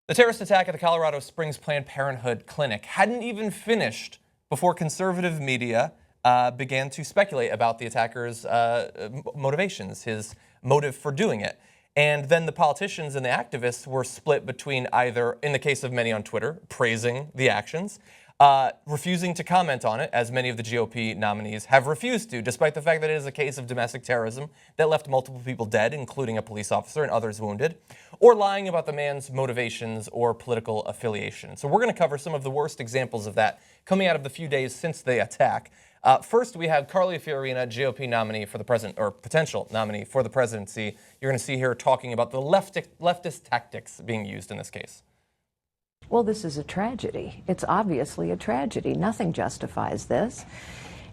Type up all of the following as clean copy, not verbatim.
The terrorist attack at the Colorado Springs Planned Parenthood clinic hadn't even finished before conservative media began to speculate about the attacker's motivations, his motive for doing it. And then the politicians and the activists were split between either, in the case of many on Twitter, praising the actions, refusing to comment on it, as many of the GOP nominees have refused to, despite the fact that it is a case of domestic terrorism that left multiple people dead, including a police officer and others wounded, or lying about the man's motivations or political affiliation. So we're going to cover some of the worst examples of that coming out of the few days since the attack. First, we have Carly Fiorina, GOP nominee for the president, or potential nominee for the presidency. You're going to see her talking about the leftist tactics being used in this case. Well, this is a tragedy. It's obviously a tragedy. Nothing justifies this.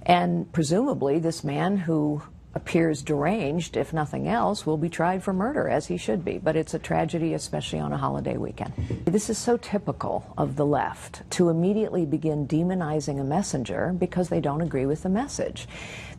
And presumably this man who appears deranged, if nothing else, will be tried for murder, as he should be. But it's a tragedy, especially on a holiday weekend. This is so typical of the left, to immediately begin demonizing a messenger because they don't agree with the message.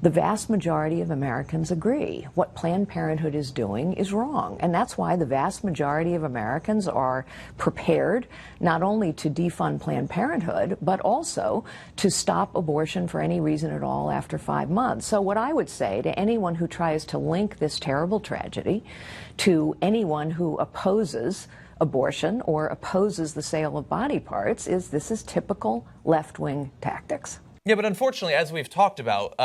The vast majority of Americans agree. What Planned Parenthood is doing is wrong. And that's why the vast majority of Americans are prepared not only to defund Planned Parenthood, but also to stop abortion for any reason at all after 5 months. So what I would say to anyone who tries to link this terrible tragedy to anyone who opposes abortion or opposes the sale of body parts is this is typical left-wing tactics. Yeah, but unfortunately, as we've talked about,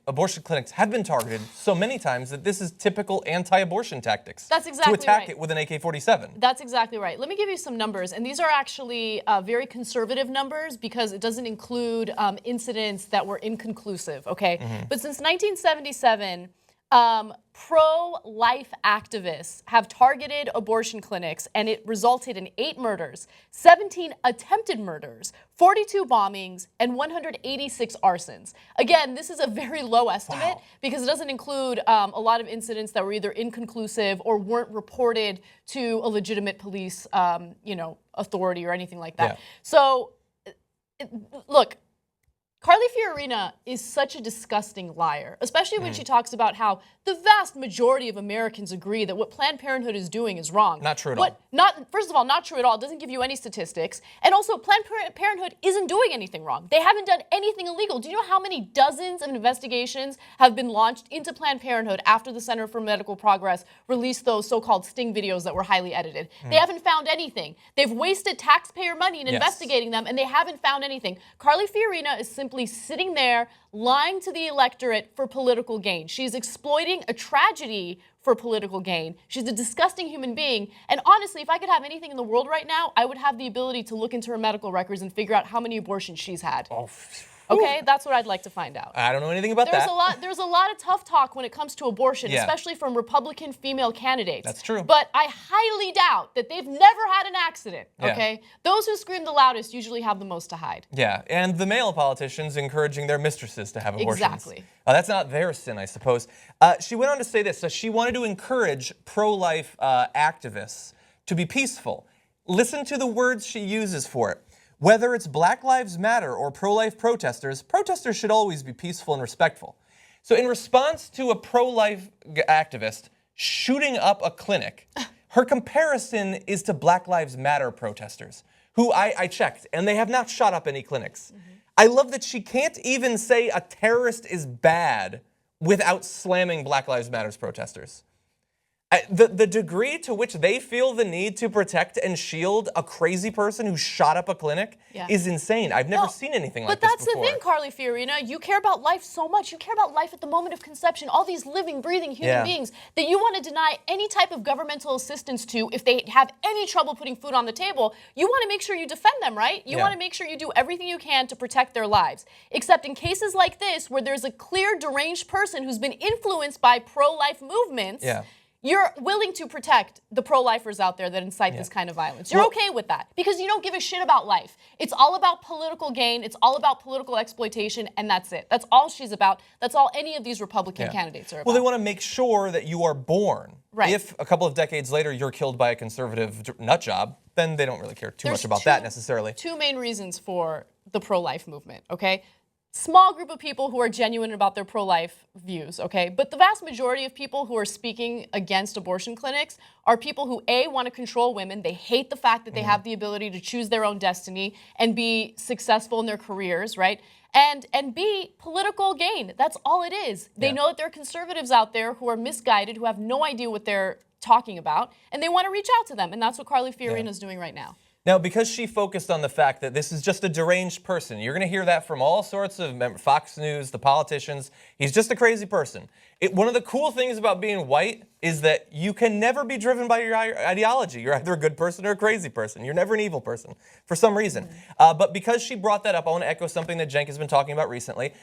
abortion clinics have been targeted so many times that this is typical anti-abortion tactics. That's exactly to attack right. it with an AK-47. That's exactly right. Let me give you some numbers, and these are actually very conservative numbers because it doesn't include incidents that were inconclusive, okay? But since 1977, pro-life activists have targeted abortion clinics, and it resulted in 8 murders, 17 attempted murders, 42 bombings, and 186 arsons. Again, this is a very low estimate because it doesn't include a lot of incidents that were either inconclusive or weren't reported to a legitimate police, authority or anything like that. Yeah. So, look. Carly Fiorina is such a disgusting liar, especially when she talks about how the vast majority of Americans agree that what Planned Parenthood is doing is wrong. Not true at all. First of all, not true at all. It doesn't give you any statistics. And also, Planned Parenthood isn't doing anything wrong. They haven't done anything illegal. Do you know how many dozens of investigations have been launched into Planned Parenthood after the Center for Medical Progress released those so-called sting videos that were highly edited? They haven't found anything. They've wasted taxpayer money in investigating them, and they haven't found anything. Carly Fiorina is simply sitting there lying to the electorate for political gain. She's exploiting a tragedy for political gain. She's a disgusting human being. And honestly, if I could have anything in the world right now, I would have the ability to look into her medical records and figure out how many abortions she's had. Okay, that's what I'd like to find out. I don't know anything about that. There's a lot of tough talk when it comes to abortion, especially from Republican female candidates. That's true. But I highly doubt that they've never had an accident, okay? Those who scream the loudest usually have the most to hide. Yeah, and the male politicians encouraging their mistresses to have abortions. Exactly. That's not their sin, I suppose. She went on to say this. So she wanted to encourage pro-life activists to be peaceful. Listen to the words she uses for it. Whether it's Black Lives Matter or pro-life protesters, protesters should always be peaceful and respectful. So in response to a pro-life activist shooting up a clinic, her comparison is to Black Lives Matter protesters, who I checked, and they have not shot up any clinics. I love that she can't even say a terrorist is bad without slamming Black Lives Matter protesters. The degree to which they feel the need to protect and shield a crazy person who shot up a clinic is insane. I've never seen anything like this before. But that's the thing, Carly Fiorina. You care about life so much. You care about life at the moment of conception, all these living, breathing human beings that you want to deny any type of governmental assistance to if they have any trouble putting food on the table. You want to make sure you defend them, right? You want to make sure you do everything you can to protect their lives. Except in cases like this, where there's a clear deranged person who's been influenced by pro-life movements, you're willing to protect the pro-lifers out there that incite this kind of violence. You're okay with that because you don't give a shit about life. It's all about political gain. It's all about political exploitation, and that's it. That's all she's about. That's all any of these Republican candidates are about. Well, they want to make sure that you are born. Right. If a couple of decades later you're killed by a conservative nut job, then they don't really care too much about that necessarily. 2 main reasons for the pro-life movement, okay? small group of people who are genuine about their pro-life views, okay? But the vast majority of people who are speaking against abortion clinics are people who, A, want to control women. They hate the fact that they have the ability to choose their own destiny and be successful in their careers, right? And B, political gain. That's all it is. They know that there are conservatives out there who are misguided, who have no idea what they're talking about, and they want to reach out to them. And that's what Carly Fiorina is doing right now. Now, because she focused on the fact that this is just a deranged person, you're going to hear that from all sorts of Fox News, the politicians. He's just a crazy person. One of the cool things about being white is that you can never be driven by your ideology. You're either a good person or a crazy person. You're never an evil person for some reason. But because she brought that up, I want to echo something that Cenk has been talking about recently.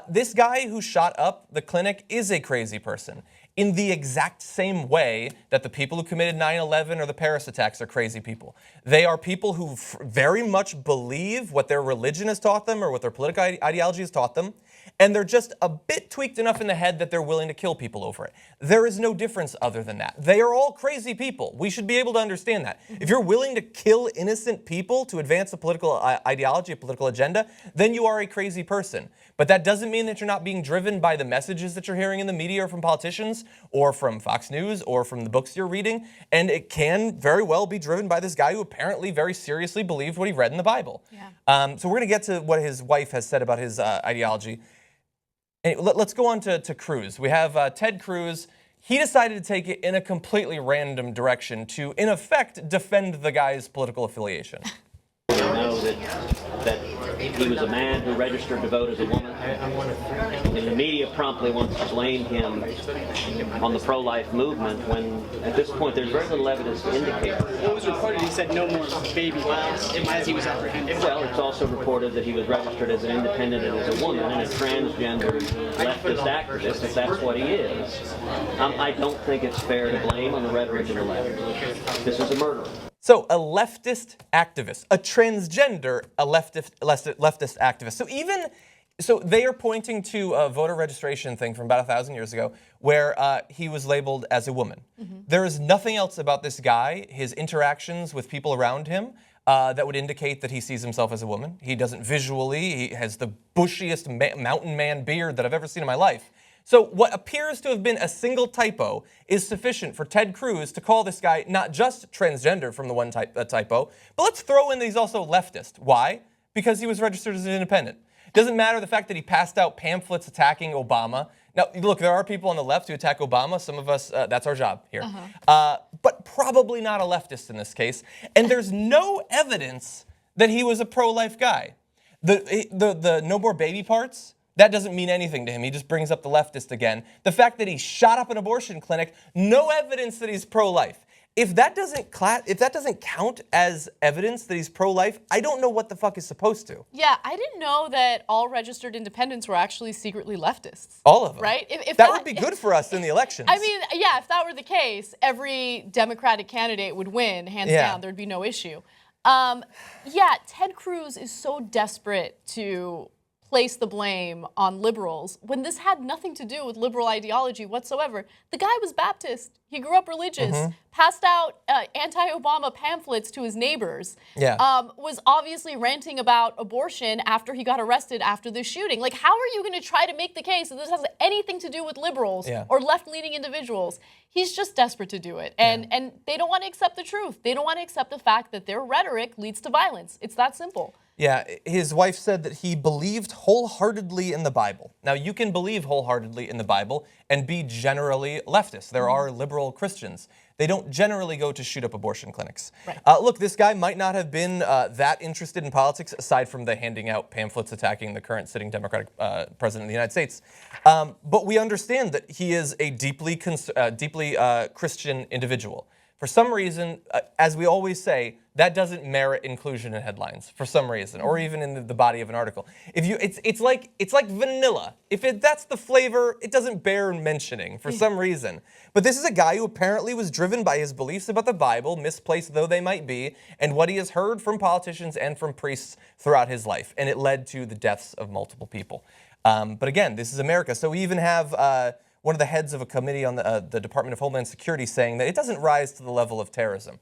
This guy who shot up the clinic is a crazy person, in the exact same way that the people who committed 9/11 or the Paris attacks are crazy people. They are people who very much believe what their religion has taught them or what their political ideology has taught them, and they're just a bit tweaked enough in the head that they're willing to kill people over it. There is no difference other than that. They are all crazy people. We should be able to understand that. If you're willing to kill innocent people to advance a political ideology, a political agenda, then you are a crazy person. But that doesn't mean that you're not being driven by the messages that you're hearing in the media or from politicians or from Fox News or from the books you're reading. And it can very well be driven by this guy who apparently very seriously believed what he read in the Bible. Yeah. So we're going to get to what his wife has said about his ideology. And let's go on to Cruz. We have Ted Cruz. He decided to take it in a completely random direction to, in effect, defend the guy's political affiliation. We know that he was a man who registered to vote as a woman. And the media promptly wants to blame him on the pro-life movement when, at this point, there's very little evidence to indicate that. It was reported he said no more baby lives as he was apprehended. Well, it's also reported that he was registered as an independent and as a woman and a transgender leftist activist, if that's what he is. I don't think it's fair to blame on the rhetoric of the left. This is a murderer. So a leftist activist, a transgender, a leftist activist. So they are pointing to a voter registration thing from about 1,000 years ago where he was labeled as a woman. There is nothing else about this guy, his interactions with people around him, that would indicate that he sees himself as a woman. He doesn't visually. He has the bushiest mountain man beard that I've ever seen in my life. So what appears to have been a single typo is sufficient for Ted Cruz to call this guy not just transgender from the one typo, but let's throw in that he's also leftist. Why? Because he was registered as an independent. Doesn't matter the fact that he passed out pamphlets attacking Obama. Now, look, there are people on the left who attack Obama. Some of us, that's our job here. But probably not a leftist in this case. And there's no evidence that he was a pro-life guy. The no more baby parts, that doesn't mean anything to him. He just brings up the leftist again. The fact that he shot up an abortion clinic, no evidence that he's pro-life. If that doesn't count as evidence that he's pro-life, I don't know what the fuck is supposed to. Yeah, I didn't know that all registered independents were actually secretly leftists. All of them. Right? If that would be good for us in the elections. I mean, yeah, if that were the case, every Democratic candidate would win, hands down. There'd be no issue. Yeah, Ted Cruz is so desperate to place the blame on liberals when this had nothing to do with liberal ideology whatsoever. The guy was Baptist. He grew up religious, passed out anti-Obama pamphlets to his neighbors, was obviously ranting about abortion after he got arrested after the shooting. Like, how are you going to try to make the case that this has anything to do with liberals or left-leaning individuals? He's just desperate to do it. And they don't want to accept the truth. They don't want to accept the fact that their rhetoric leads to violence. It's that simple. Yeah, his wife said that he believed wholeheartedly in the Bible. Now, you can believe wholeheartedly in the Bible and be generally leftist. There are liberal Christians. They don't generally go to shoot up abortion clinics. Right. Look, this guy might not have been that interested in politics, aside from the handing out pamphlets attacking the current sitting Democratic president of the United States. But we understand that he is a deeply Christian individual. For some reason, as we always say, that doesn't merit inclusion in headlines for some reason, or even in the body of an article. It's like vanilla. If that's the flavor, it doesn't bear mentioning for some reason. But this is a guy who apparently was driven by his beliefs about the Bible, misplaced though they might be, and what he has heard from politicians and from priests throughout his life, and it led to the deaths of multiple people. But again, this is America, so we even have one of the heads of a committee on the Department of Homeland Security saying that it doesn't rise to the level of terrorism.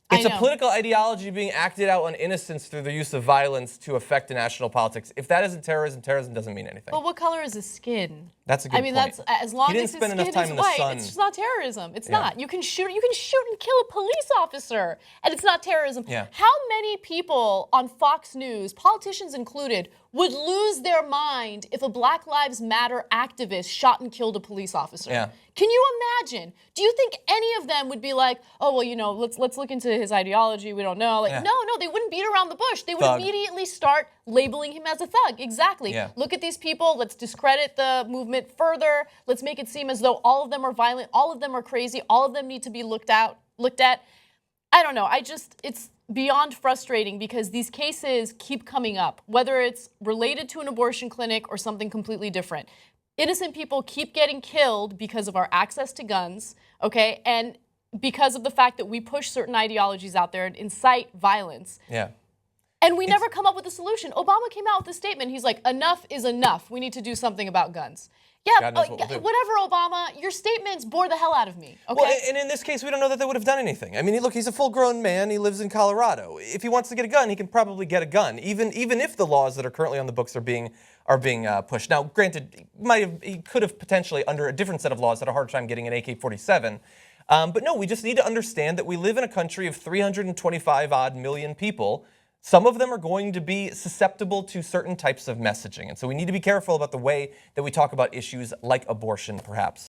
It's I a know. political ideology being acted out on innocents through the use of violence to affect the national politics. If that isn't terrorism, terrorism doesn't mean anything. But what color is his skin? That's a good I mean, point. that's as long He didn't as his spend enough skin time is in the white, sun. it's just not terrorism. It's Yeah. not. You can shoot and kill a police officer, and it's not terrorism. Yeah. How many people on Fox News, politicians included, would lose their mind if a Black Lives Matter activist shot and killed a police officer? Yeah. Can you imagine? Do you think any of them would be like, oh well, you know, let's look into his ideology. We don't know. Like, Yeah. no, they wouldn't beat around the bush. They would Thug. immediately start labeling him as a thug. Exactly. Yeah. Look at these people. Let's discredit the movement further. Let's make it seem as though all of them are violent, all of them are crazy, all of them need to be looked at. I don't know. It's beyond frustrating because these cases keep coming up, whether it's related to an abortion clinic or something completely different. Innocent people keep getting killed because of our access to guns, okay? And because of the fact that we push certain ideologies out there and incite violence. Yeah. And we never come up with a solution. Obama came out with a statement. He's like, enough is enough. We need to do something about guns. Yeah, God knows what we'll do. whatever, Obama. Your statements bore the hell out of me, okay? Well, and in this case, we don't know that they would have done anything. I mean, look, he's a full-grown man. He lives in Colorado. If he wants to get a gun, he can probably get a gun, even if the laws that are currently on the books are being pushed. Now, granted, he could have potentially, under a different set of laws, had a hard time getting an AK-47. But no, we just need to understand that we live in a country of 325-odd million people. Some of them are going to be susceptible to certain types of messaging. And so we need to be careful about the way that we talk about issues like abortion, perhaps.